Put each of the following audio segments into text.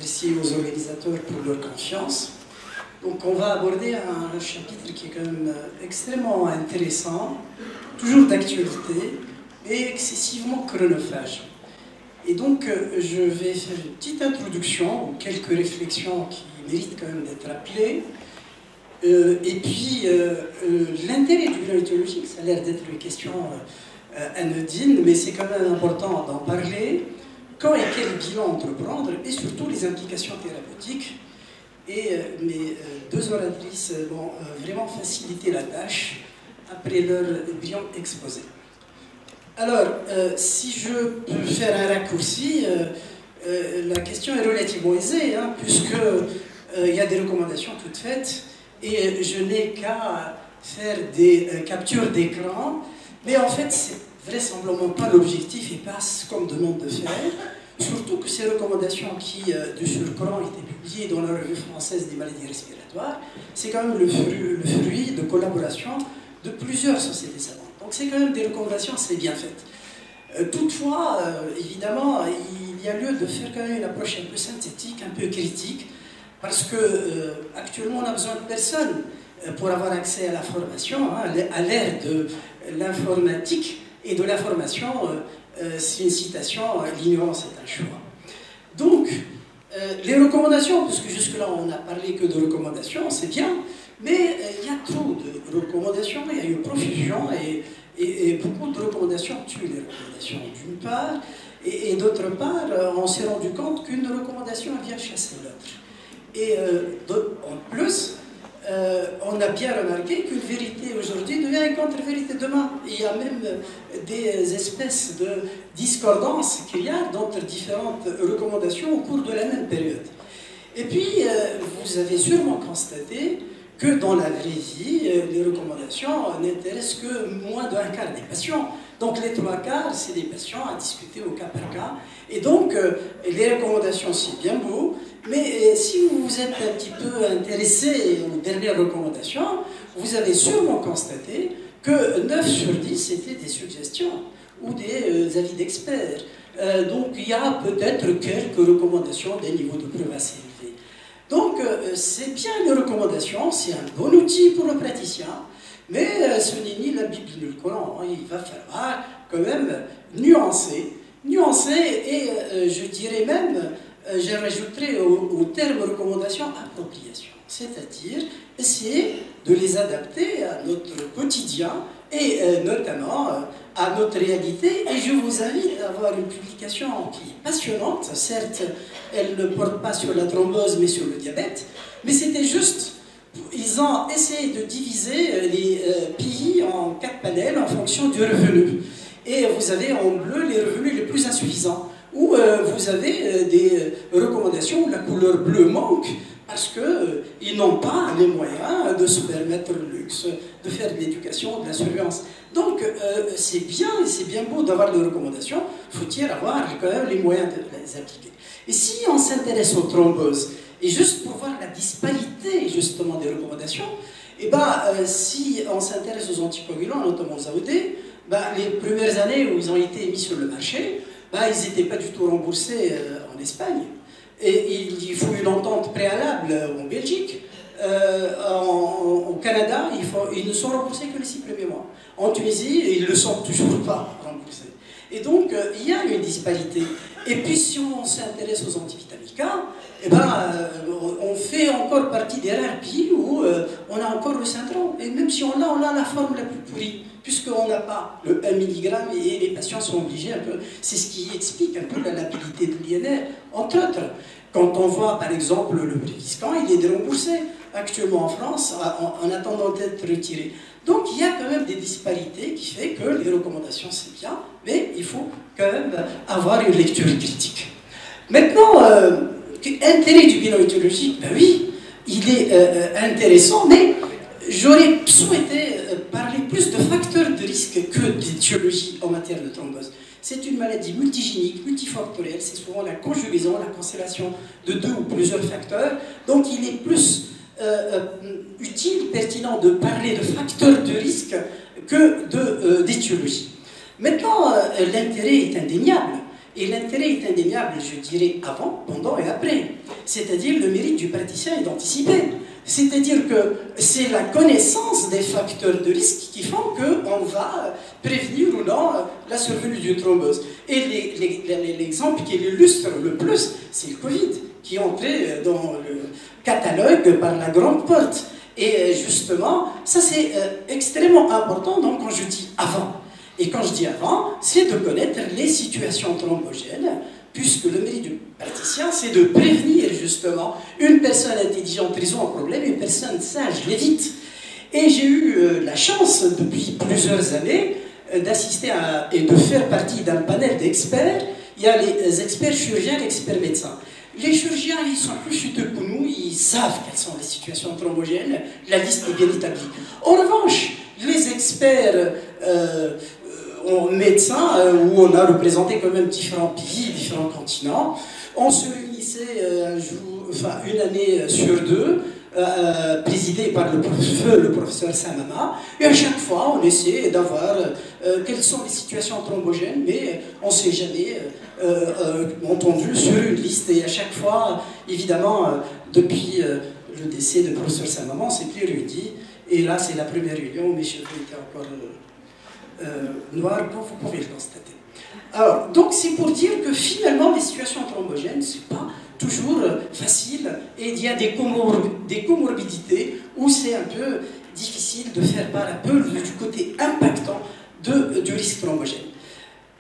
Merci aux organisateurs pour leur confiance. Donc on va aborder un chapitre qui est quand même extrêmement intéressant, toujours d'actualité, et excessivement chronophage. Et donc je vais faire une petite introduction, ou quelques réflexions qui méritent quand même d'être appelées. Et puis l'intérêt du bilan éthologique, ça a l'air d'être une question anodine, mais c'est quand même important d'en parler. Quand et quel bilan entreprendre, et surtout les implications thérapeutiques. Et mes deux oratrices vont vraiment faciliter la tâche après leur bilan exposé. Alors, si je peux faire un raccourci, la question est relativement aisée, hein, puisqu'il y a des recommandations toutes faites, et je n'ai qu'à faire des captures d'écran, mais en fait, c'est vraisemblablement pas l'objectif et pas ce qu'on me demande de faire, surtout que ces recommandations qui, de surcroît, étaient publiées dans la revue française des maladies respiratoires, c'est quand même le fruit de collaboration de plusieurs sociétés savantes. Donc c'est quand même des recommandations assez bien faites. Toutefois, évidemment, il y a lieu de faire quand même une approche un peu synthétique, un peu critique, parce que actuellement on a besoin de personne pour avoir accès à la formation, hein, à l'ère de l'informatique et de l'information, c'est une citation, l'ignorance est un choix. Donc, les recommandations, parce que jusque-là on n'a parlé que de recommandations, c'est bien, mais il y a trop de recommandations, il y a une profusion, et beaucoup de recommandations tuent les recommandations, d'une part, et d'autre part, on s'est rendu compte qu'une recommandation vient chasser l'autre. Et en plus, on a bien remarqué qu'une vérité aujourd'hui devient une contre-vérité demain. Il y a même des espèces de discordances qu'il y a entre différentes recommandations au cours de la même période. Et puis, vous avez sûrement constaté que dans la vraie vie, les recommandations n'intéressent que moins d'un quart des patients. Donc les trois quarts, c'est des patients à discuter au cas par cas. Et donc, les recommandations, c'est bien beau, mais si vous vous êtes un petit peu intéressé aux dernières recommandations, vous avez sûrement constaté que 9 sur 10 c'était des suggestions ou des avis d'experts. Donc il y a peut-être quelques recommandations des niveaux de preuve assez élevés. Donc c'est bien une recommandation, c'est un bon outil pour le praticien, mais ce n'est ni la Bible ni le Coran. Il va falloir quand même nuancer et je dirais même, je rajouterai au terme recommandation appropriation, c'est-à-dire essayer de les adapter à notre quotidien et notamment à notre réalité. Et je vous invite à voir une publication qui est passionnante. Certes, elle ne porte pas sur la thrombose mais sur le diabète, mais c'était juste, ils ont essayé de diviser les pays en 4 panels en fonction du revenu. Et vous avez en bleu les revenus les plus insuffisants, où vous avez des recommandations où la couleur bleue manque parce qu'ils n'ont pas les moyens de se permettre le luxe, de faire de l'éducation, de la surveillance. Donc c'est bien et c'est bien beau d'avoir des recommandations, faut-il avoir quand même les moyens de les appliquer. Et si on s'intéresse aux thromboses, et juste pour voir la disparité justement des recommandations, et si on s'intéresse aux anticoagulants, notamment aux AOD, les premières années où ils ont été mis sur le marché, ils n'étaient pas du tout remboursés en Espagne. Et il faut une entente préalable en Belgique. Au Canada, ils ne sont remboursés que les 6 premiers mois. En Tunisie, ils ne le sont toujours pas remboursés. Et donc, il y a une disparité. Et puis, si on s'intéresse aux antivitaminiques, on fait encore partie des rares pays où on a encore le syndrome. Et même si on a la forme la plus pourrie, puisqu'on n'a pas le 1 mg et les patients sont obligés un peu. C'est ce qui explique un peu la labilité de l'INR, entre autres. Quand on voit par exemple le Briviscan, il est déremboursé actuellement en France en attendant d'être retiré. Donc il y a quand même des disparités qui fait que les recommandations c'est bien, mais il faut quand même avoir une lecture critique. Maintenant, l'intérêt du bilan éthologique, oui, il est intéressant, mais j'aurais souhaité parler plus de facteurs de risque que d'étiologie en matière de thrombose. C'est une maladie multigénique, multifactorielle, c'est souvent la conjugaison, la constellation de 2 ou plusieurs facteurs. Donc il est plus utile, pertinent de parler de facteurs de risque que d'étiologie. Maintenant, l'intérêt est indéniable. Et l'intérêt est indéniable, je dirais, avant, pendant et après. C'est-à-dire le mérite du praticien est d'anticiper. C'est-à-dire que c'est la connaissance des facteurs de risque qui font qu'on va prévenir ou non la survenue d'une thrombose. Et l'exemple qui l'illustre le plus, c'est le Covid, qui est entré dans le catalogue par la grande porte. Et justement, ça c'est extrêmement important, donc quand je dis avant. Et quand je dis avant, c'est de connaître les situations thrombogènes, puisque le mérite du praticien, c'est de prévenir justement une personne intelligente résout un problème, une personne sage l'évite. Et j'ai eu la chance, depuis plusieurs années, d'assister et de faire partie d'un panel d'experts. Il y a les experts chirurgiens, les experts médecins. Les chirurgiens, ils sont plus futurs que nous, ils savent quelles sont les situations thrombogènes, la liste est bien établie. En revanche, les experts médecins, où on a représenté quand même différents pays, différents continents, on se réunissait une année sur deux, présidé par le professeur Samama, et à chaque fois on essaie d'avoir quelles sont les situations thrombogènes, mais on ne s'est jamais entendu sur une liste, et à chaque fois, évidemment, depuis le décès de professeur Samama, on s'est plus réunis, et là c'est la première réunion où mes cheveux étaient encore noirs, comme vous pouvez le constater. Alors, donc c'est pour dire que finalement les situations thrombogènes, c'est pas toujours facile, et il y a des comorbidités où c'est un peu difficile de faire part un peu du côté impactant du risque thrombogène.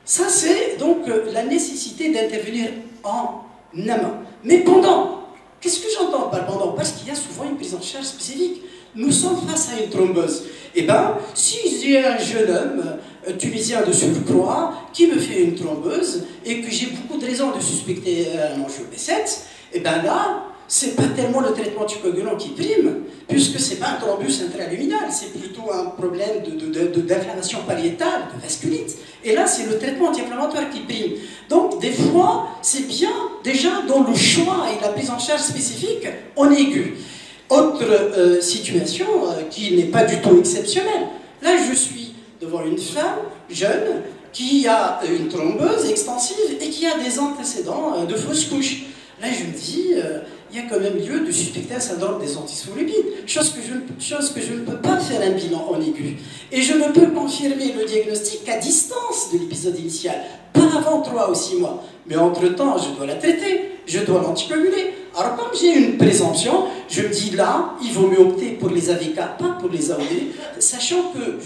Ça, c'est donc la nécessité d'intervenir en amont. Mais pendant, qu'est-ce que j'entends par pendant? Parce qu'il y a souvent une prise en charge spécifique. Nous sommes face à une thrombose. Eh bien, si j'ai un jeune homme tunisien de surcroît qui me fait une thrombose et que j'ai beaucoup de raisons de suspecter un enjeu B7, eh bien là, c'est pas tellement le traitement anticoagulant qui prime, puisque c'est pas un thrombus intraluminal, c'est plutôt un problème d'inflammation pariétale, de vasculite. Et là, c'est le traitement anti-inflammatoire qui prime. Donc, des fois, c'est bien déjà dans le choix et la prise en charge spécifique en aigu. Autre situation qui n'est pas du tout exceptionnelle. Là, je suis devant une femme jeune qui a une thrombose extensive et qui a des antécédents de fausse couche. Là, je me dis, il y a quand même lieu de suspecter un syndrome des antiphospholipides, chose que je ne peux pas faire un bilan en aigu. Et je ne peux confirmer le diagnostic qu'à distance de l'épisode initial, pas avant 3 ou 6 mois. Mais entre-temps, je dois la traiter, je dois l'anticoaguler. Alors, comme j'ai une présomption, je me dis là, il vaut mieux opter pour les AVK, pas pour les AOD, sachant que,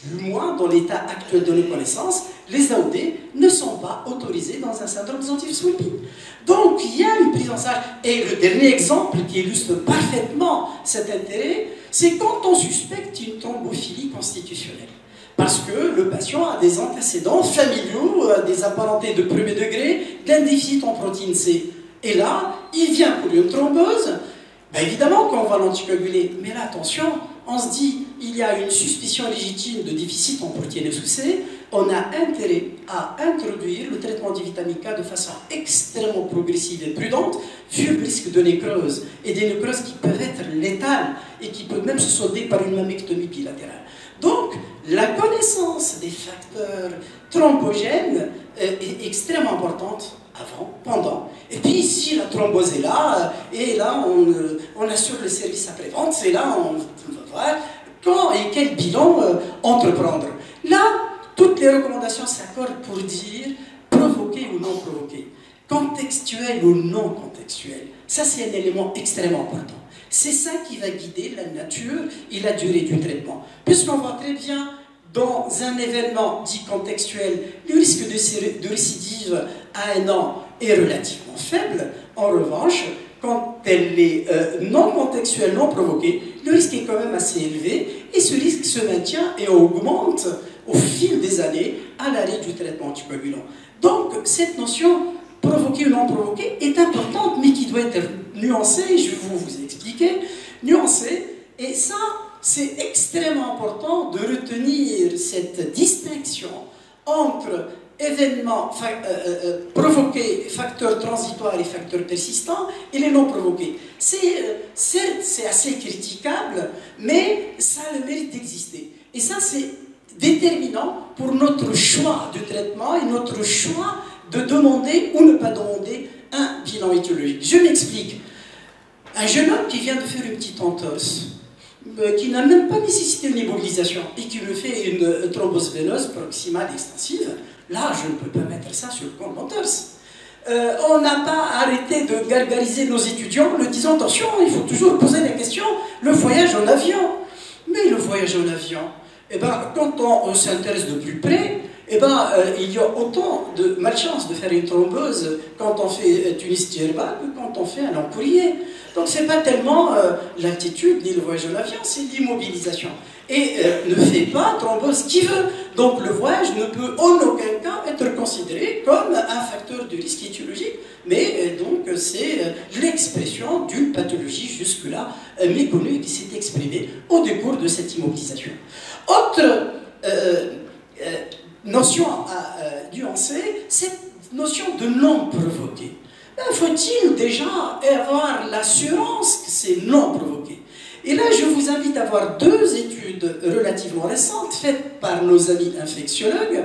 du moins dans l'état actuel de nos connaissances, les AOD ne sont pas autorisés dans un syndrome des antiphospholipides. Donc, il y a une prise en charge. Et le dernier exemple qui illustre parfaitement cet intérêt, c'est quand on suspecte une thrombophilie constitutionnelle. Parce que le patient a des antécédents familiaux, des apparentés de premier degré, d'un déficit en protéine C. Et là, il vient pour une thrombose, ben évidemment qu'on va l'anticoaguler. Mais là, attention, on se dit, il y a une suspicion légitime de déficit en protéine C, on a intérêt à introduire le traitement antivitaminique K de façon extrêmement progressive et prudente, vu le risque de nécrose, et des nécroses qui peuvent être létales, et qui peuvent même se solder par une mammectomie bilatérale. Donc, la connaissance des facteurs thrombogènes est extrêmement importante avant, pendant. Et puis, si la thrombose est là, et là, on assure le service après-vente, c'est là, on va voir quand et quel bilan entreprendre. Là, toutes les recommandations s'accordent pour dire provoquer ou non provoquer, contextuel ou non contextuel. Ça, c'est un élément extrêmement important. C'est ça qui va guider la nature et la durée du traitement. Puisqu'on voit très bien, dans un événement dit contextuel, le risque de récidive à 1 an est relativement faible. En revanche, quand elle est non contextuelle, non provoquée, le risque est quand même assez élevé, et ce risque se maintient et augmente au fil des années à l'arrêt du traitement anticoagulant. Donc, cette notion provoquée ou non provoquée est importante, mais qui doit être nuancée, je vais vous expliquer, nuancée, et ça, c'est extrêmement important de retenir cette distinction entre événements provoqués, facteurs transitoires et facteurs persistants, et les non provoqués. Certes, c'est assez critiquable, mais ça a le mérite d'exister. Et ça, c'est déterminant pour notre choix de traitement et notre choix de demander ou ne pas demander un bilan étiologique. Je m'explique. Un jeune homme qui vient de faire une petite entorse, qui n'a même pas nécessité une immobilisation et qui me fait une thrombose veineuse proximale extensive, là, je ne peux pas mettre ça sur le compte d'entorse. On n'a pas arrêté de gargariser nos étudiants en leur disant attention, il faut toujours poser la question, le voyage en avion. Mais le voyage en avion, eh ben, quand on s'intéresse de plus près, eh ben, il y a autant de malchance de faire une thrombose quand on fait Tunis-Djerba que quand on fait un Lampoulier. Donc ce n'est pas tellement l'altitude ni le voyage en avion, c'est l'immobilisation. Et ne fait pas thrombose qui veut. Donc le voyage ne peut en aucun cas être considéré comme un facteur de risque étiologique, mais donc c'est l'expression d'une pathologie jusque-là méconnue et qui s'est exprimée au décours de cette immobilisation. Autre notion à nuancer, cette notion de non provoqué. Faut-il déjà avoir l'assurance que c'est non provoqué? Et là, je vous invite à voir deux études relativement récentes faites par nos amis infectiologues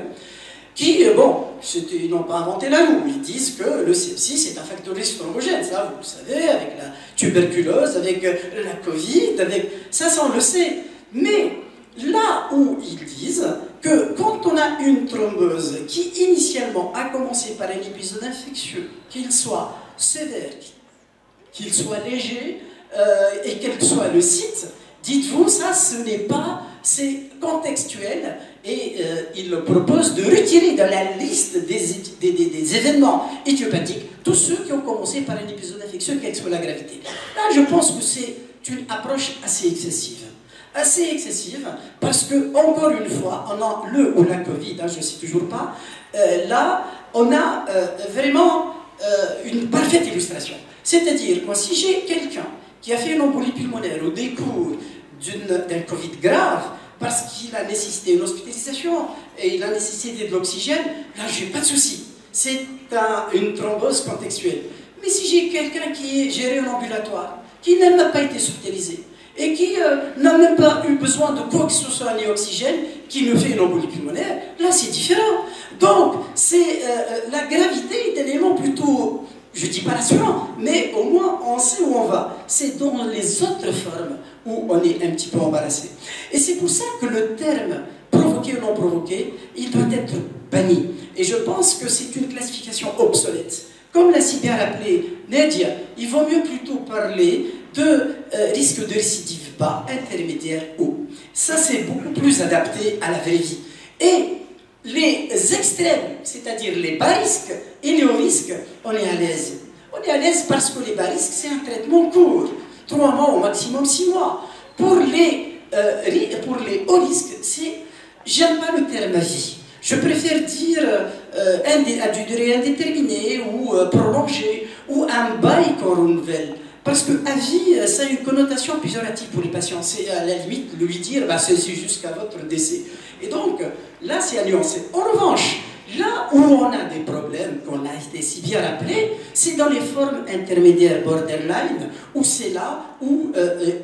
qui, bon, ils n'ont pas inventé la roue, ils disent que le sepsis est un facteur de risque thrombogène, ça vous le savez, avec la tuberculose, avec la Covid, ça on le sait. Mais là où ils disent que quand on a une thrombose qui initialement a commencé par un épisode infectieux, qu'il soit sévère, qu'il soit léger, et quel que soit le site, dites-vous, ça ce n'est pas, c'est contextuel, et il propose de retirer de la liste des événements éthiopathiques tous ceux qui ont commencé par un épisode infectieux, quelle que soit la gravité. Là, je pense que c'est une approche assez excessive. Assez excessive, parce que, encore une fois, on a le ou la Covid, je ne sais toujours pas, là, on a vraiment une parfaite illustration. C'est-à-dire, moi, si j'ai quelqu'un qui a fait une embolie pulmonaire au décours d'un Covid grave, parce qu'il a nécessité une hospitalisation et il a nécessité de l'oxygène, là, je n'ai pas de souci. C'est une thrombose contextuelle. Mais si j'ai quelqu'un qui est géré en ambulatoire, qui n'a même pas été hospitalisé, et qui n'a même pas eu besoin de quoi que ce soit ni oxygène, qui me fait une embolie pulmonaire, là c'est différent. Donc, la gravité est un élément plutôt, je ne dis pas rassurant, mais au moins on sait où on va. C'est dans les autres formes où on est un petit peu embarrassé. Et c'est pour ça que le terme provoqué ou non provoqué, il doit être banni. Et je pense que c'est une classification obsolète. Comme l'a si bien rappelé Nadia, il vaut mieux plutôt parler de risque de récidive bas, intermédiaire, haut. Ça, c'est beaucoup plus adapté à la vraie vie. Et les extrêmes, c'est-à-dire les bas risques et les hauts risques, on est à l'aise. On est à l'aise parce que les bas risques, c'est un traitement court, 3 mois au maximum 6 mois. Pour les hauts risques, j'aime pas le terme à vie. Je préfère dire à durée indéterminée ou prolongée ou un bail qu'on renouvelle. Parce que à vie, ça a une connotation péjorative pour les patients. C'est à la limite lui dire bah, c'est jusqu'à votre décès. Et donc, là, c'est à nuancer. En revanche, là où on a des problèmes, qu'on a été si bien rappelé, c'est dans les formes intermédiaires borderline, où c'est là où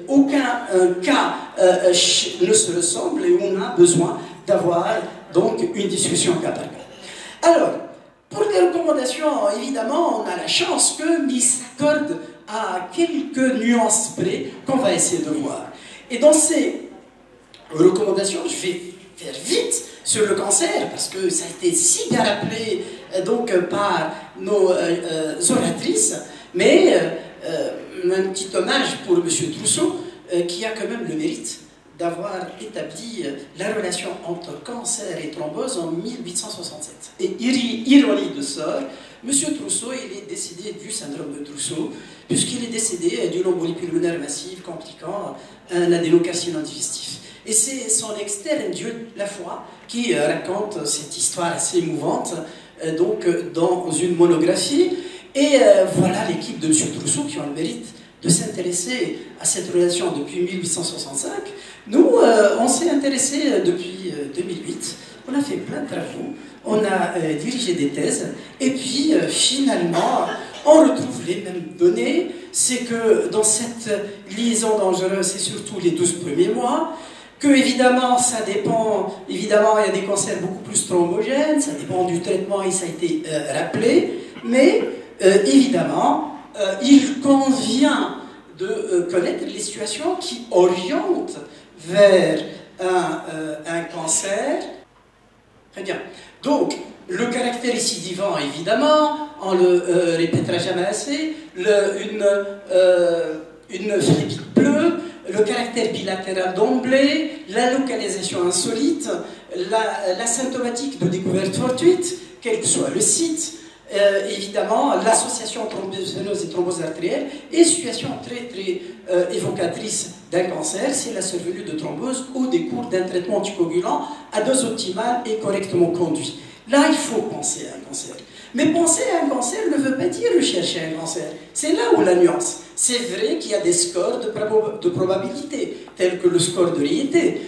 aucun cas ne se ressemble et où on a besoin d'avoir donc une discussion cas par cas. Alors, pour les recommandations, évidemment, on a la chance qu'ils s'accordent à quelques nuances près qu'on va essayer de voir. Et dans ces recommandations, je vais faire vite sur le cancer, parce que ça a été si bien rappelé donc, par nos oratrices, mais un petit hommage pour M. Trousseau, qui a quand même le mérite d'avoir établi la relation entre cancer et thrombose en 1867. Et ironie de sort, M. Trousseau, il est décédé du syndrome de Trousseau, puisqu'il est décédé d'une embolie pulmonaire massive compliquant un adénocarcinome digestif. Et c'est son externe Dieu Laffoy qui raconte cette histoire assez émouvante donc, dans une monographie. Et voilà l'équipe de M. Trousseau qui ont le mérite de s'intéresser à cette relation depuis 1865. Nous, on s'est intéressé depuis 2008. On a fait plein de travaux, on a dirigé des thèses, et puis finalement, on retrouve les mêmes données. C'est que dans cette liaison dangereuse, c'est surtout les 12 premiers mois, que évidemment, ça dépend, évidemment, il y a des cancers beaucoup plus thrombogènes, ça dépend du traitement et ça a été rappelé, mais évidemment, il convient de connaître les situations qui orientent vers un cancer. Très bien. Donc, le caractère récidivant, évidemment, on le répétera jamais assez, une phlébite bleue, le caractère bilatéral d'emblée, la localisation insolite, la symptomatique de découverte fortuite, quel que soit le site, évidemment, l'association thrombose veineuse et thrombose artérielle, et situation très évocatrice d'un cancer, c'est la survenue de thrombose au décours d'un traitement anticoagulant à dose optimale et correctement conduit. Là, il faut penser à un cancer. Mais penser à un cancer ne veut pas dire rechercher un cancer. C'est là où la nuance. C'est vrai qu'il y a des scores de probabilité, tels que le score de Riete.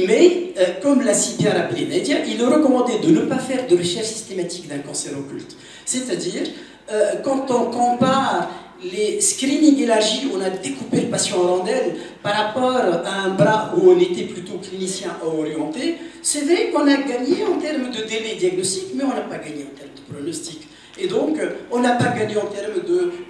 Mais, comme l'a si bien rappelé Nadia, il est recommandé de ne pas faire de recherche systématique d'un cancer occulte. C'est-à-dire, quand on compare les screenings élargis où on a découpé le patient en rondelles par rapport à un bras où on était plutôt clinicien orienté, c'est vrai qu'on a gagné en termes de délai diagnostique, mais on n'a pas gagné en termes de pronostic. Et donc, on n'a pas gagné en termes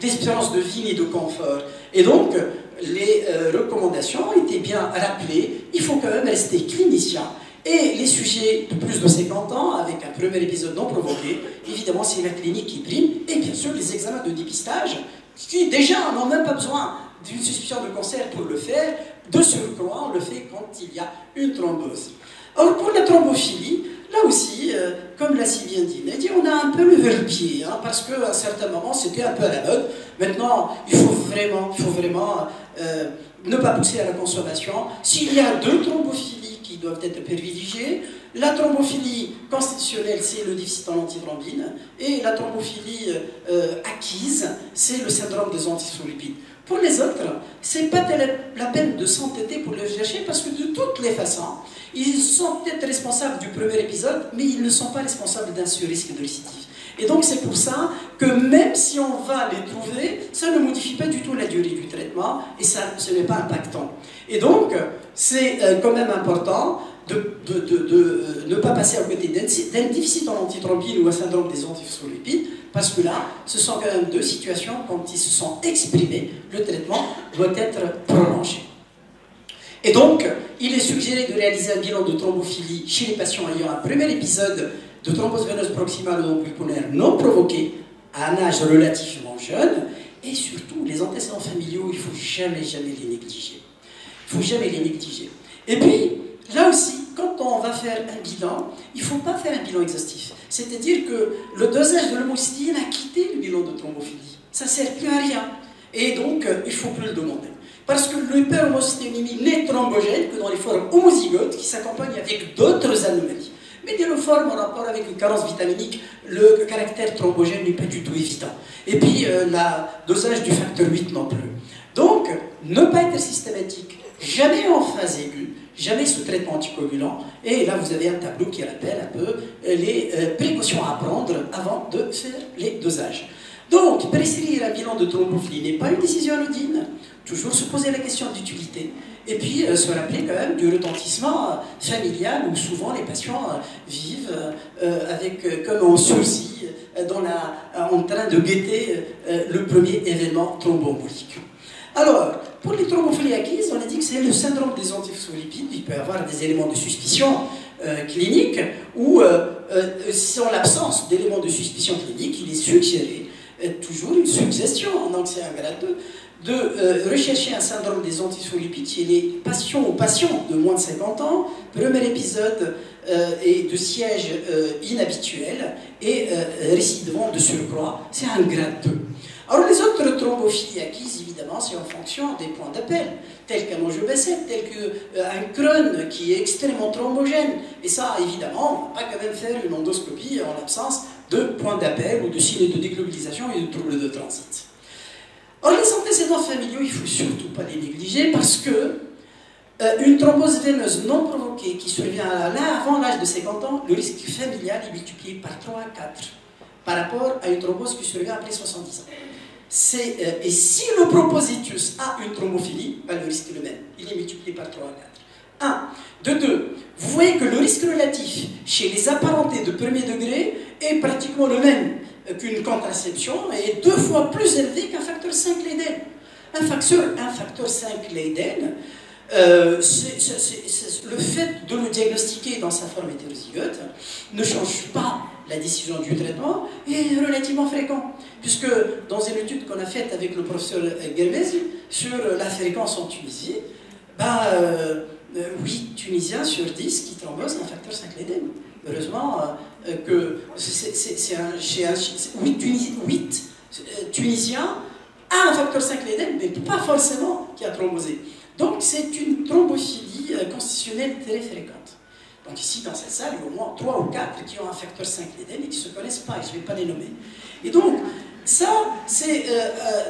d'espérance de vie ni de confort. Et donc, les recommandations étaient bien rappelées. Il faut quand même rester clinicien. Et les sujets de plus de 50 ans, avec un premier épisode non provoqué, évidemment, c'est la clinique qui prime. Et bien sûr, les examens de dépistage, qui déjà n'ont même pas besoin d'une suspicion de cancer pour le faire. De surcroît, on le fait quand il y a une thrombose. Or, pour la thrombophilie, là aussi, comme l'a si bien dit Nadia, on a un peu levé le pied, hein, parce qu'à un certain moment, c'était un peu à la mode. Maintenant, il faut vraiment ne pas pousser à la consommation. S'il y a deux thrombophilies qui doivent être privilégiées, la thrombophilie constitutionnelle, c'est le déficit en antithrombine, et la thrombophilie acquise, c'est le syndrome des antiphospholipides. Pour les autres, c'est pas la peine de s'entêter pour les chercher, parce que de toutes les façons, ils sont peut-être responsables du premier épisode, mais ils ne sont pas responsables d'un sur-risque de récidive. Et donc c'est pour ça que même si on va les trouver, ça ne modifie pas du tout la durée du traitement, et ça, ce n'est pas impactant. Et donc, c'est quand même important de ne pas passer à côté d'un déficit en antithrombine ou un syndrome des antiphospholipides, parce que là, ce sont quand même deux situations, quand ils se sont exprimés, le traitement doit être prolongé. Et donc, il est suggéré de réaliser un bilan de thrombophilie chez les patients ayant un premier épisode de thrombose veineuse proximale ou pulmonaire non provoqué, à un âge relativement jeune, et surtout, les antécédents familiaux, il ne faut jamais les négliger. Il ne faut jamais les négliger. Et puis, là aussi, quand on va faire un bilan, il ne faut pas faire un bilan exhaustif. C'est-à-dire que le dosage de l'homocysteine a quitté le bilan de thrombophilie. Ça ne sert plus à rien. Et donc, il ne faut plus le demander. Parce que l'hyperhomocystéonémie n'est thrombogène que dans les formes homozygotes qui s'accompagnent avec d'autres anomalies. Mais dans les formes en rapport avec une carence vitaminique, le caractère thrombogène n'est pas du tout évident. Et puis, le dosage du facteur 8 non plus. Donc, ne pas être systématique, jamais en phase aiguë, jamais sous traitement anticoagulant. Et là, vous avez un tableau qui rappelle un peu les précautions à prendre avant de faire les dosages. Donc, prescrire un bilan de thrombophilie n'est pas une décision anodine. Toujours se poser la question d'utilité. Et puis, se rappeler quand même du retentissement familial où souvent les patients vivent avec, comme en sursis, en train de guetter le premier événement thromboembolique. Alors, pour les thrombophilies acquises, on a dit que c'est le syndrome des antiphospholipides. Il peut y avoir des éléments de suspicion clinique ou, en l'absence d'éléments de suspicion clinique, il est suggéré, toujours une suggestion, donc c'est un grade 2, de rechercher un syndrome des antiphospholipides chez les patients ou patients de moins de 50 ans, premier épisode et de siège inhabituel et récidivant de surcroît, c'est un grade 2. Alors les autres thrombophilies acquises, évidemment, c'est en fonction des points d'appel, tels qu'un angiobassette, tel qu'un Crohn qui est extrêmement thrombogène. Et ça, évidemment, on ne va pas quand même faire une endoscopie en l'absence de points d'appel ou de signes de déglobalisation et de troubles de transit. Alors les antécédents familiaux, il ne faut surtout pas les négliger parce que une thrombose veineuse non provoquée qui survient avant l'âge de 50 ans, le risque familial est multiplié par 3 à 4 par rapport à une thrombose qui survient après 70 ans. Et si le propositus a une thrombophilie, ben le risque est le même, il est multiplié par 3 à 4. Un. De deux, vous voyez que le risque relatif chez les apparentés de premier degré est pratiquement le même qu'une contraception et 2 fois plus élevé qu'un facteur 5 Leyden. Un facteur 5 Leyden, le fait de le diagnostiquer dans sa forme hétérozygote ne change pas la décision du traitement et est relativement fréquent. Puisque dans une étude qu'on a faite avec le professeur Germez sur la fréquence en Tunisie, 8 Tunisiens sur 10 qui thrombosent un facteur 5 Leyden. Heureusement que chez 8 Tunisiens a un facteur 5 Leyden, mais pas forcément qui a thrombosé. Donc c'est une thrombophilie constitutionnelle très fréquente. Donc ici, dans cette salle, il y a au moins 3 ou 4 qui ont un facteur 5 Leyden et qui ne se connaissent pas, et je ne vais pas les nommer. Et donc, ça, c'est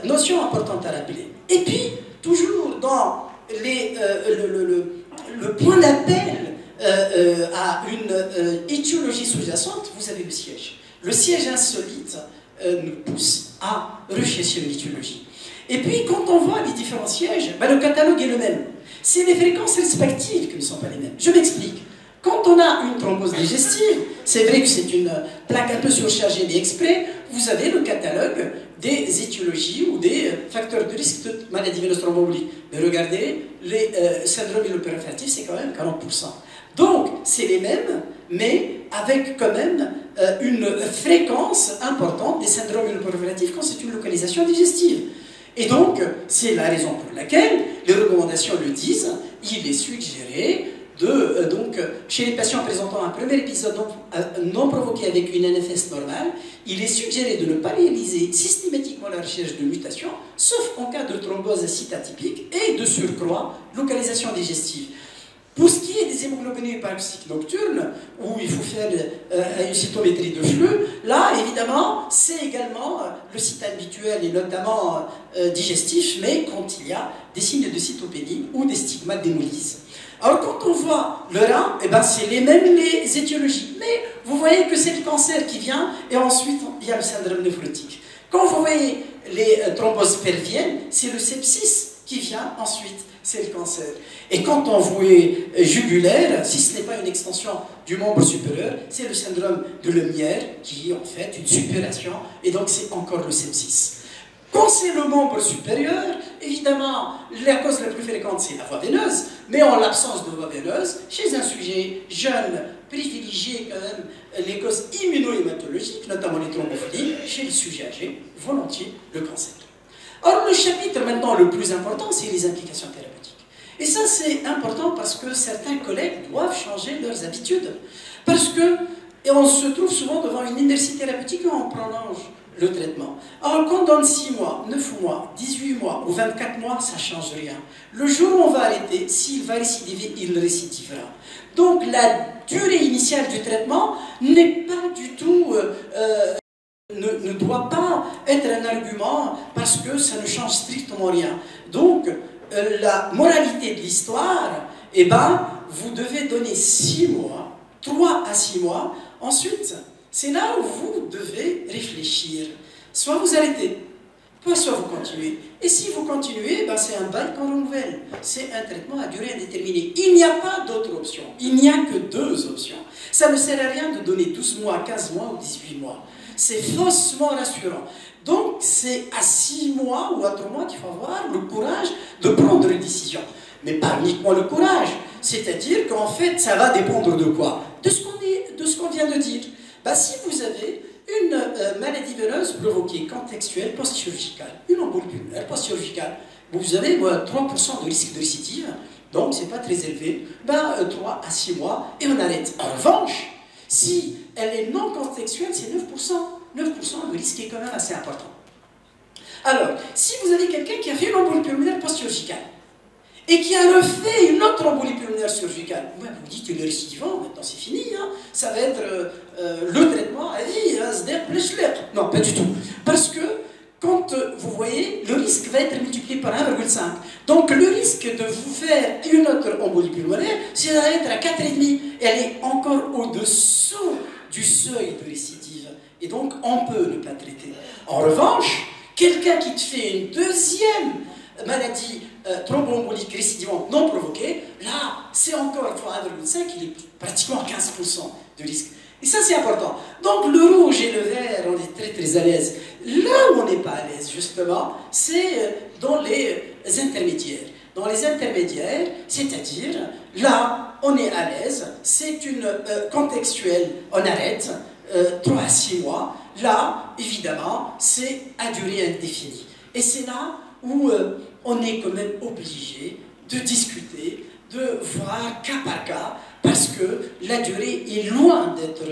une notion importante à rappeler. Et puis, toujours dans le point d'appel à une étiologie sous-jacente, vous avez le siège. Le siège insolite nous pousse à rechercher une étiologie. Et puis, quand on voit les différents sièges, le catalogue est le même. C'est les fréquences respectives qui ne sont pas les mêmes. Je m'explique. Quand on a une thrombose digestive, c'est vrai que c'est une plaque un peu surchargée mais exprès, vous avez le catalogue des étiologies ou des facteurs de risque de maladie veineuse thromboembolique. Mais regardez, les syndromes myélopériphératifs, c'est quand même 40%. Donc, c'est les mêmes, mais avec quand même une fréquence importante des syndromes myélopériphératifs quand c'est une localisation digestive. Et donc, c'est la raison pour laquelle les recommandations le disent, il est suggéré donc, chez les patients présentant un premier épisode non provoqué avec une NFS normale, il est suggéré de ne pas réaliser systématiquement la recherche de mutation, sauf en cas de thrombose acide atypique et de surcroît, localisation digestive. Pour ce qui est des hémoglobinures paroxystiques nocturnes, où il faut faire une cytométrie de flux, là, évidemment, c'est également le site habituel et notamment digestif, mais quand il y a des signes de cytopénie ou des stigmates d'hémolyse. Alors, quand on voit le rein, c'est les mêmes les étiologies. Mais vous voyez que c'est le cancer qui vient, et ensuite, il y a le syndrome néphrotique. Quand vous voyez les thromboses pelviennes, c'est le sepsis qui vient, ensuite, c'est le cancer. Et quand on voit jugulaire, si ce n'est pas une extension du membre supérieur, c'est le syndrome de Lemierre, qui est en fait une suppuration, et donc c'est encore le sepsis. Quand c'est le membre supérieur, évidemment, la cause la plus fréquente, c'est la voie veineuse, mais en l'absence de voie veineuse, chez un sujet jeune, privilégier quand même les causes immunohématologiques, notamment les thrombophilies, chez les sujets âgés, volontiers le cancer. Alors le chapitre maintenant le plus important, c'est les implications thérapeutiques. Et ça c'est important parce que certains collègues doivent changer leurs habitudes. Parce que, et on se trouve souvent devant une inertie thérapeutique et on prolonge le traitement. Alors qu'on donne 6 mois, 9 mois, 18 mois ou 24 mois, ça ne change rien. Le jour où on va arrêter, s'il va récidiver, il récidivera. Donc la durée initiale du traitement n'est pas du tout... ne doit pas être un argument parce que ça ne change strictement rien. Donc, la moralité de l'histoire, vous devez donner 6 mois, 3 à 6 mois. Ensuite, c'est là où vous devez réfléchir. Soit vous arrêtez, soit vous continuez. Et si vous continuez, c'est un bail qu'on renouvelle. C'est un traitement à durée indéterminée. Il n'y a pas d'autre option. Il n'y a que 2 options. Ça ne sert à rien de donner 12 mois, 15 mois ou 18 mois. C'est faussement rassurant. Donc, c'est à 6 mois ou à 3 mois qu'il faut avoir le courage de prendre une décision. Mais pas uniquement le courage. C'est-à-dire qu'en fait, ça va dépendre de quoi? De ce qu'on vient de dire. Si vous avez une maladie veineuse provoquée contextuelle post-chirurgicale, une embolie pulmonaire post-chirurgicale, vous avez 3% de risque de récidive, donc c'est pas très élevé, 3 à 6 mois et on arrête. En revanche, si elle est non contextuelle, c'est 9%. 9%, le risque est quand même assez important. Alors, si vous avez quelqu'un qui a fait une embolie pulmonaire post-chirurgicale et qui a refait une autre embolie pulmonaire chirurgicale, vous dites qu'il est récidivant, maintenant c'est fini, ça va être le traitement à vie, non, pas du tout. Parce que quand vous voyez, le risque va être multiplié par 1,5. Donc le risque de vous faire une autre embolie pulmonaire, c'est va être à 4,5. Elle est encore au-dessous du seuil de récidive. Et donc on peut ne pas traiter. En revanche, quelqu'un qui te fait une deuxième maladie thromboembolique récidivante non provoquée, là, c'est encore fois 1,5, il est pratiquement à 15% de risque. Et ça, c'est important. Donc, le rouge et le vert, on est très, très à l'aise. Là où on n'est pas à l'aise, justement, c'est dans les intermédiaires. Dans les intermédiaires, c'est-à-dire, là, on est à l'aise, c'est une contextuelle, on arrête, 3 à 6 mois. Là, évidemment, c'est à durée indéfinie. Et c'est là où on est quand même obligé de discuter, de voir cas par cas, parce que la durée est loin d'être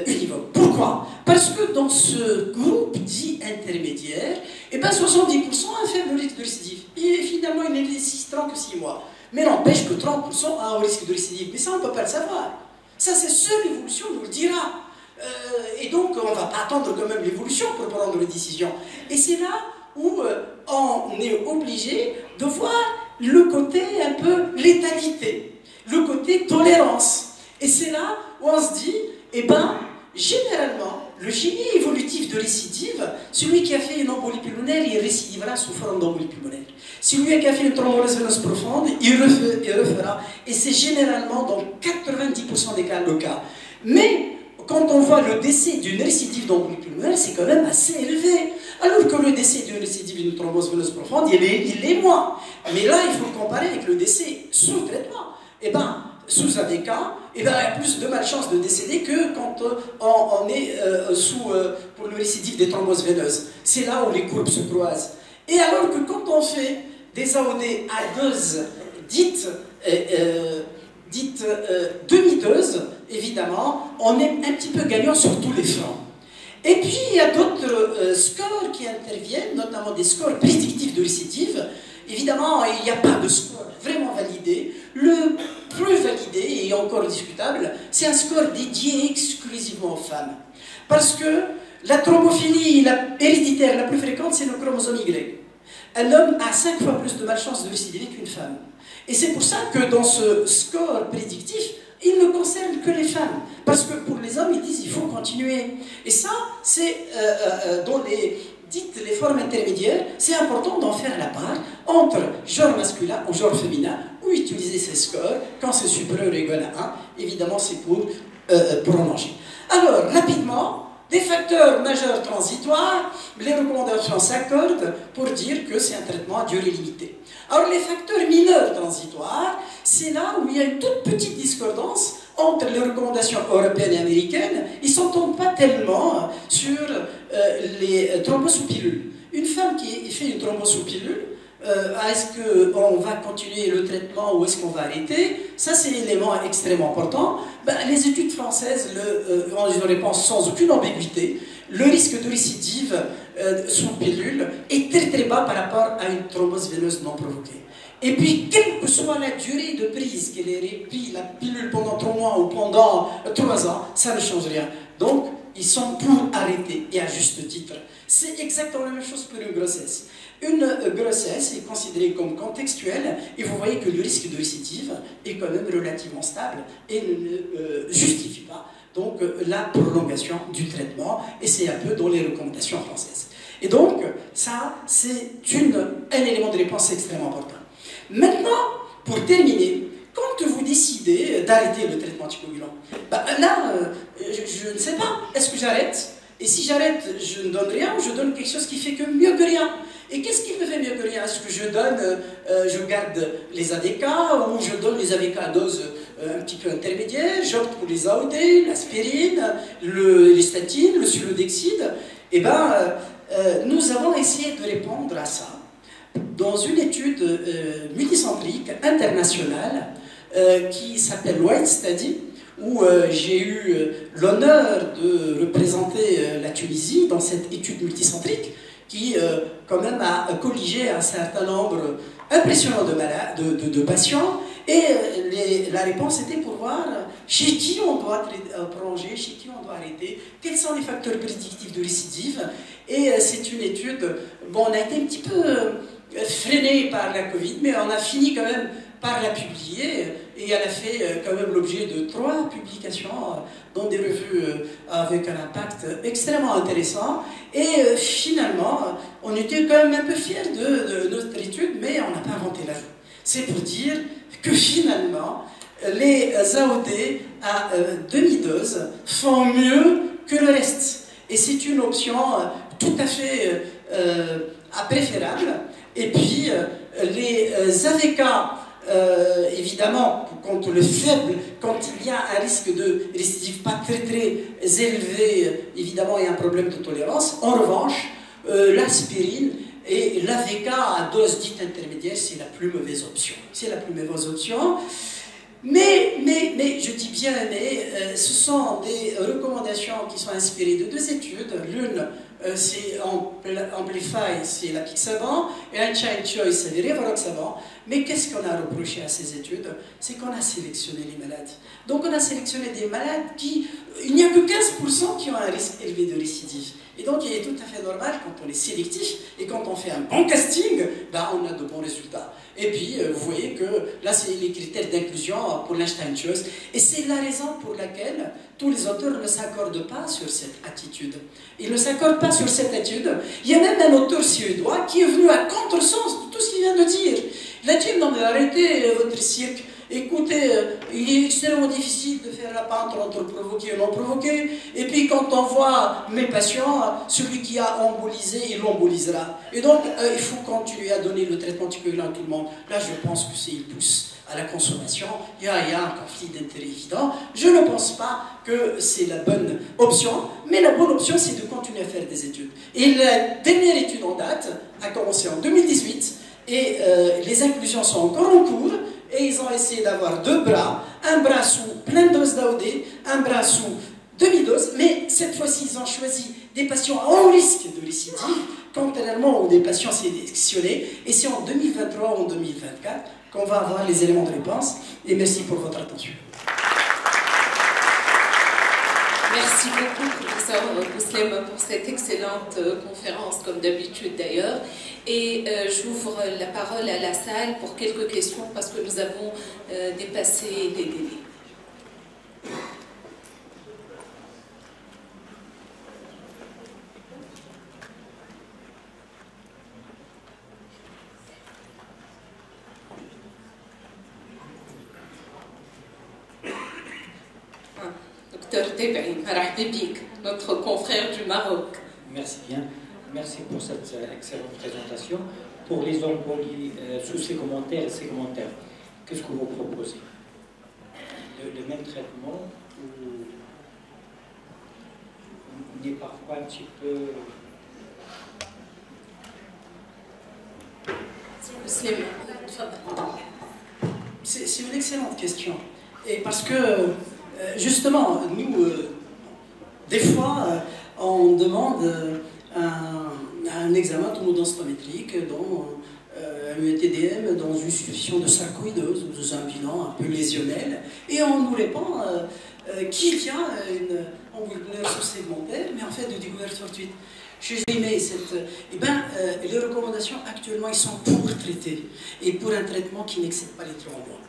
univoque. Pourquoi? Parce que dans ce groupe dit intermédiaire, eh ben 70% a un faible risque de récidive. Et finalement, il n'est résistant que 6 mois. Mais n'empêche que 30% a un risque de récidive. Mais ça, on ne peut pas le savoir. Ça, c'est seule l'évolution nous le dira. Et donc, on ne va pas attendre quand même l'évolution pour prendre les décisions. Et c'est là où on est obligé de voir le côté un peu létalité, le côté tolérance. Et c'est là où on se dit, eh ben, généralement, le génie évolutif de récidive, celui qui a fait une embolie pulmonaire, il récidivera sous forme d'embolie pulmonaire. Celui qui a fait une thrombose veineuse profonde, il refera. Et c'est généralement dans 90% des cas le cas. Mais quand on voit le décès d'une récidive d'embolie pulmonaire, c'est quand même assez élevé. Alors que le décès d'une récidive d'une thrombose veineuse profonde, il est moins. Mais là, il faut le comparer avec le décès sous traitement. Eh bien, sous ADK, eh ben, il y a plus de malchance de décéder que quand on est pour le récidive des thromboses veineuses. C'est là où les courbes se croisent. Et alors que quand on fait des AOD à dose dites demi-dose, évidemment, on est un petit peu gagnant sur tous les fronts. Et puis, il y a d'autres scores qui interviennent, notamment des scores prédictifs de récidive. Évidemment, il n'y a pas de score vraiment validé. Le plus validé, et encore discutable, c'est un score dédié exclusivement aux femmes. Parce que la thrombophilie héréditaire la plus fréquente, c'est le chromosome Y. Un homme a 5 fois plus de malchance de récidiver qu'une femme. Et c'est pour ça que dans ce score prédictif, il ne concerne que les femmes. Parce que pour les hommes, ils disent qu'il faut continuer. Et ça, c'est dans les formes intermédiaires, c'est important d'en faire la part entre genre masculin ou genre féminin, ou utiliser ces scores quand c'est supérieur ou égal à 1. Évidemment, c'est pour prolonger. Alors, rapidement, des facteurs majeurs transitoires, les recommandations s'accordent pour dire que c'est un traitement à durée limitée. Alors les facteurs mineurs transitoires, c'est là où il y a une toute petite discordance entre les recommandations européennes et américaines. Ils ne s'entendent pas tellement sur les thromboses sous pilule. Une femme qui fait une thrombose sous pilule, est-ce qu'on va continuer le traitement ou est-ce qu'on va arrêter? Ça, c'est l'élément extrêmement important. Ben, les études françaises ont une réponse sans aucune ambiguïté. Le risque de récidive sous pilule est très très bas par rapport à une thrombose veineuse non provoquée. Et puis, quelle que soit la durée de prise, qu'elle ait pris la pilule pendant 3 mois ou pendant 3 ans, ça ne change rien. Donc, ils sont pour arrêter, et à juste titre. C'est exactement la même chose pour une grossesse. Une grossesse est considérée comme contextuelle, et vous voyez que le risque de récidive est quand même relativement stable et ne justifie pas donc la prolongation du traitement, et c'est un peu dans les recommandations françaises. Et donc, ça, c'est un élément de réponse extrêmement important. Maintenant, pour terminer, quand vous décidez d'arrêter le traitement anticoagulant, ben là, je ne sais pas, est-ce que j'arrête? Et si j'arrête, je ne donne rien ou je donne quelque chose qui fait que mieux que rien? Et qu'est-ce qui me fait mieux que rien? Est-ce que je garde les ADK ou je donne les ADK à dose un petit peu intermédiaire? J'opte pour les AOD, l'aspirine, les statines, le sulodexide. Eh bien, nous avons essayé de répondre à ça dans une étude multicentrique internationale qui s'appelle White Study, où j'ai eu l'honneur de représenter la Tunisie dans cette étude multicentrique qui, quand même, a colligé un certain nombre impressionnant de patients. Et la réponse était pour voir chez qui on doit prolonger, chez qui on doit arrêter, quels sont les facteurs prédictifs de récidive. Et c'est une étude, bon, on a été un petit peu freiné par la Covid, mais on a fini quand même par la publier. et elle a fait quand même l'objet de 3 publications dans des revues avec un impact extrêmement intéressant. Et finalement, on était quand même un peu fiers de notre étude, mais on n'a pas inventé la roue. C'est pour dire que finalement, les AOD à demi-dose font mieux que le reste. Et c'est une option tout à fait préférable. Et puis, les AVK, évidemment, contre le faible, quand il y a un risque de récidive pas très élevé, évidemment, il y a un problème de tolérance. En revanche, l'aspirine et l'AVK à dose dite intermédiaire, c'est la plus mauvaise option. C'est la plus mauvaise option. Mais, je dis bien, ce sont des recommandations qui sont inspirées de 2 études. L'une, c'est Amplify, c'est l'apixaban, et Unchained Choice, c'est le rivaroxaban. Mais qu'est-ce qu'on a reproché à ces études? C'est qu'on a sélectionné les malades. Donc on a sélectionné des malades qui... Il n'y a que 15% qui ont un risque élevé de récidive. Et donc il est tout à fait normal, quand on est sélectif, et quand on fait un bon casting, ben, on a de bons résultats. Et puis, vous voyez que là, c'est les critères d'inclusion pour l'Einstein Choice. Et c'est la raison pour laquelle tous les auteurs ne s'accordent pas sur cette attitude. Ils ne s'accordent pas sur cette attitude. Il y a même un auteur suédois qui est venu à contresens de tout ce qu'il vient de dire. Il a dit, non mais arrêtez votre cirque. Écoutez, il est extrêmement difficile de faire la peinture entre provoqué et non provoqué. Et puis quand on voit mes patients, celui qui a embolisé, il l'embolisera. Et donc, il faut continuer à donner le traitement anticoagulant à tout le monde. Là, je pense que c'est il pousse à la consommation. Il y a un conflit d'intérêt évident. Je ne pense pas que c'est la bonne option, mais la bonne option, c'est de continuer à faire des études. Et la dernière étude en date a commencé en 2018, et les inclusions sont encore en cours. Et ils ont essayé d'avoir 2 bras, un bras sous pleine dose d'AOD, un bras sous demi-dose, mais cette fois-ci, ils ont choisi des patients à haut risque de récidive, contrairement aux des patients sélectionnés, et c'est en 2023 ou en 2024 qu'on va avoir les éléments de réponse. Et merci pour votre attention. Merci beaucoup, professeur Bouslem, pour cette excellente conférence, comme d'habitude d'ailleurs. Et j'ouvre la parole à la salle pour quelques questions, parce que nous avons dépassé les délais. Docteur Tebaï, notre confrère du Maroc. Merci bien. Merci pour cette excellente présentation. Pour les embolies sous ces commentaires et ces commentaires, qu'est-ce que vous proposez? Le même traitement ou on est parfois un petit peu... C'est une excellente question. Et parce que, justement, nous, des fois, on demande un examen tomodensitométrique dans un TDM, dans une suspicion de sarcoïdose ou dans un bilan un peu lésionnel, et on nous répond qu'il y a une ambulance sous-segmentaire, mais en fait de découverte fortuite. J'ai aimé cette... Eh bien, les recommandations actuellement, ils sont pour traiter, et pour un traitement qui n'excède pas les 3 mois.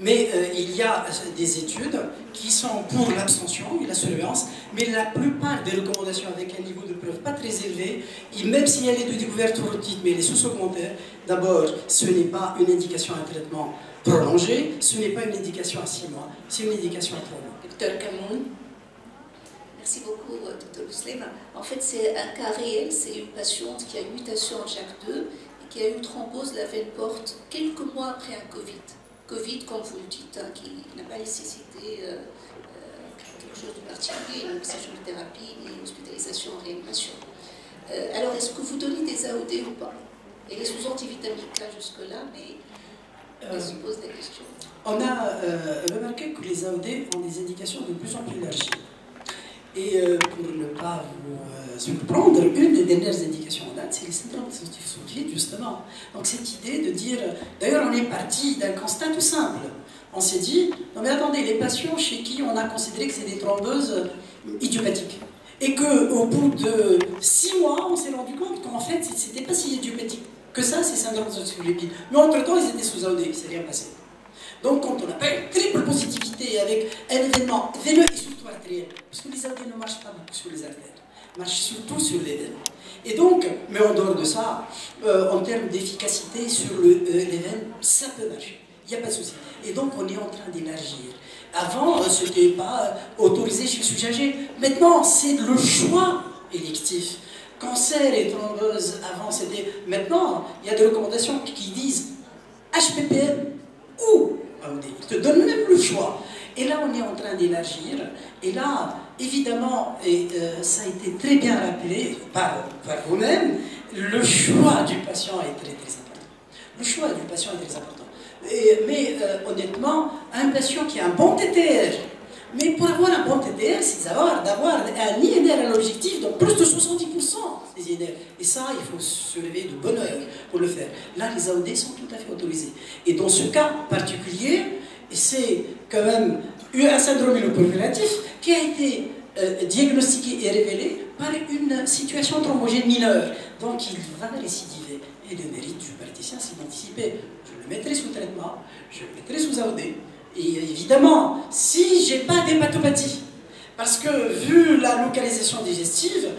Mais il y a des études qui sont pour l'abstention et la surveillance, mais la plupart des recommandations avec un niveau de preuve pas très élevé, et même si elle est de découverte fortuite, mais elle est sous-segmentaire, d'abord, ce n'est pas une indication à un traitement prolongé, ce n'est pas une indication à 6 mois, c'est une indication à 3 mois. Docteur Camoun. Merci beaucoup, Dr. Bouslem. En fait, c'est un cas réel, c'est une patiente qui a une mutation en JAK2 et qui a eu une thrombose de la veine porte quelques mois après un Covid. Covid, comme vous le dites, hein, qui n'a pas nécessité quelque chose de particulier, une oxygénothérapie et une hospitalisation en réanimation. Alors, est-ce que vous donnez des AOD ou pas? Et les sous antivitaminiques là jusque-là, mais on se pose la question. On a remarqué que les AOD ont des indications de plus en plus élargies. Et pour ne pas vous surprendre, une des dernières indications en date, c'est les syndromes dysfonctionnels, justement. Donc cette idée de dire... D'ailleurs, on est parti d'un constat tout simple. On s'est dit, non mais attendez, les patients chez qui on a considéré que c'est des thrombeuses idiopathiques, et qu'au bout de 6 mois, on s'est rendu compte qu'en fait, c'était pas si idiopathique que ça, ces syndromes de phospholipide. Mais entre-temps, ils étaient sous AOD, il ne s'est rien passé. Donc quand on n'a pas une triple positivité avec un événement veineux et surtout artériel, parce que les AOD ne marchent pas beaucoup sur les artères, marchent surtout sur les veines. Et donc, mais en dehors de ça, en termes d'efficacité sur les veines, ça peut marcher, il n'y a pas de souci. Et donc on est en train d'élargir. Avant, ce n'était pas autorisé chez le sujet âgé. Maintenant, c'est le choix électif. Cancer et thrombose, avant c'était... Maintenant, il y a des recommandations qui disent HPPM ou AOD. Ils te donnent même le choix. Et là, on est en train d'élargir. Et là, évidemment, et ça a été très bien rappelé par vous-même, le choix du patient est très très important. Le choix du patient est très important. Mais honnêtement, un patient qui a un bon TTR, mais pour avoir un bon TTR, c'est d'avoir un INR à l'objectif, donc plus de 70% des INR. Et ça, il faut se lever de bonne heure pour le faire. Là, les AOD sont tout à fait autorisés. Et dans ce cas particulier, c'est quand même un syndrome immunoprolifératif qui a été diagnostiqué et révélé par une situation thrombogène mineure. Donc, il va récidiver. Et le mérite du praticien, c'est d'anticiper. Je le mettrai sous traitement, je le mettrai sous AOD. Et évidemment, si je n'ai pas d'hépatopathie, parce que vu la localisation digestive,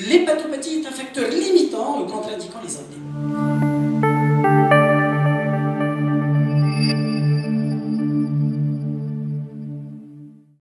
l'hépatopathie est un facteur limitant contre-indiquant les AOD.